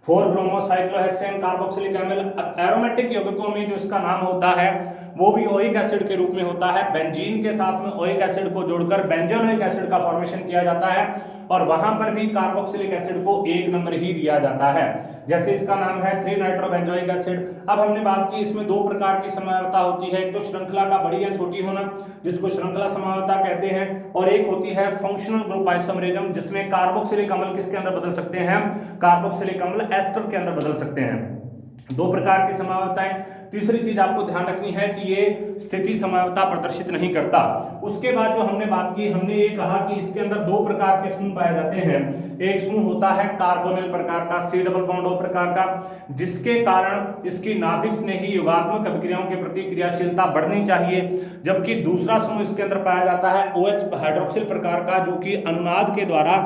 S1: 4-ब्रोमोसाइक्लोहेक्सेन कार्बोक्सिलिक अम्ल। एरोमेटिक यौगिकों में जो इसका नाम होता है वो भी ओइक एसिड के रूप में होता है। बेंजीन के साथ में ओइक एसिड को जोड़कर बेंजोनोइक एसिड का फॉर्मेशन किया जाता है। और वहां पर भी कार्बोक्सिलिक एसिड को 1 नंबर ही दिया जाता है। जैसे इसका नाम है 3 नाइट्रोबेंजोइक एसिड। अब हमने बात की इसमें 2 प्रकार की समवायता होती है, एक तो श्रृंखला का बड़ी या छोटी होना जिसको श्रृंखला समवायता कहते हैं, और एक होती है फंक्शनल ग्रुप आइसोमरिज्म जिसमें कार्बोक्सिलिक अम्ल किसके अंदर बदल सकते हैं, कार्बोक्सिलिक अम्ल एस्टर के अंदर बदल सकते हैं। 2 प्रकार की समवायताएं। तीसरी चीज आपको ध्यान रखनी है कि ये स्थिति समवायता प्रदर्शित नहीं करता। उसके बाद जो हमने बात की, हमने ये कहा कि इसके अंदर 2 प्रकार के समूह पाए जाते हैं। एक समूह होता है कार्बोनिल प्रकार का, C डबल बॉन्ड O प्रकार का, जिसके कारण इसकी नाभिक स्नेही युगात्मक अभिक्रियाओं के प्रति क्रियाशीलता बढ़नी चाहिए। जबकि दूसरा समूह इसके अंदर पाया जाता है OH हाइड्रोक्सिल प्रकार का, जो कि अनुनाद के द्वारा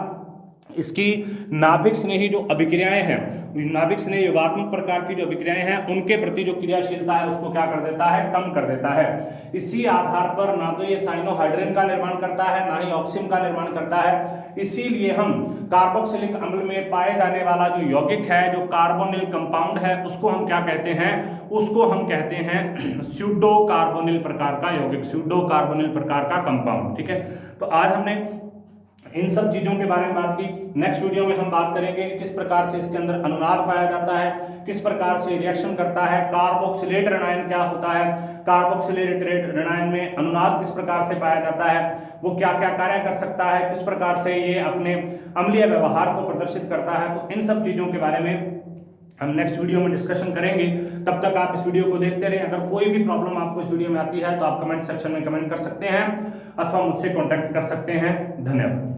S1: इसकी नाभिक स्नेही जो अभिक्रियाएं हैं, नाभिक स्नेही योगात्मक प्रकार की जो अभिक्रियाएं हैं उनके प्रति जो क्रियाशीलता है उसको क्या कर देता है, कम कर देता है। इसी आधार पर ना तो ये साइनोहाइड्रिन का निर्माण करता है ना ही ऑक्सिन का निर्माण करता है। इसीलिए हम कार्बोक्सिलिक अम्ल में पाए जाने वाला जो यौगिक है, जो कार्बोनिल कंपाउंड है, उसको हम क्या कहते हैं, उसको हम कहते हैं स्यूडो कार्बोनिल प्रकार का यौगिक, स्यूडो कार्बोनिल प्रकार का कंपाउंड। ठीक है, तो आज हमने इन सब चीजों के बारे में बात की। नेक्स्ट वीडियो में हम बात करेंगे कि किस प्रकार से इसके अंदर अनुनाद पाया जाता है, किस प्रकार से रिएक्शन करता है, कार्बोक्सिलेट ऋणायन क्या होता है, कार्बोक्सिलेट ऋणायन में अनुनाद किस प्रकार से पाया जाता है, वो क्या क्या कार्य कर सकता है, किस प्रकार से ये अपने अम्लीय व्यवहार को प्रदर्शित करता है। तो इन सब चीजों के बारे में हम नेक्स्ट वीडियो में डिस्कशन करेंगे। तब तक आप इस वीडियो को देखते रहें। अगर कोई भी प्रॉब्लम आपको इस वीडियो में आती है तो आप कमेंट सेक्शन में कमेंट कर सकते हैं अथवा मुझसे कॉन्टैक्ट कर सकते हैं। धन्यवाद।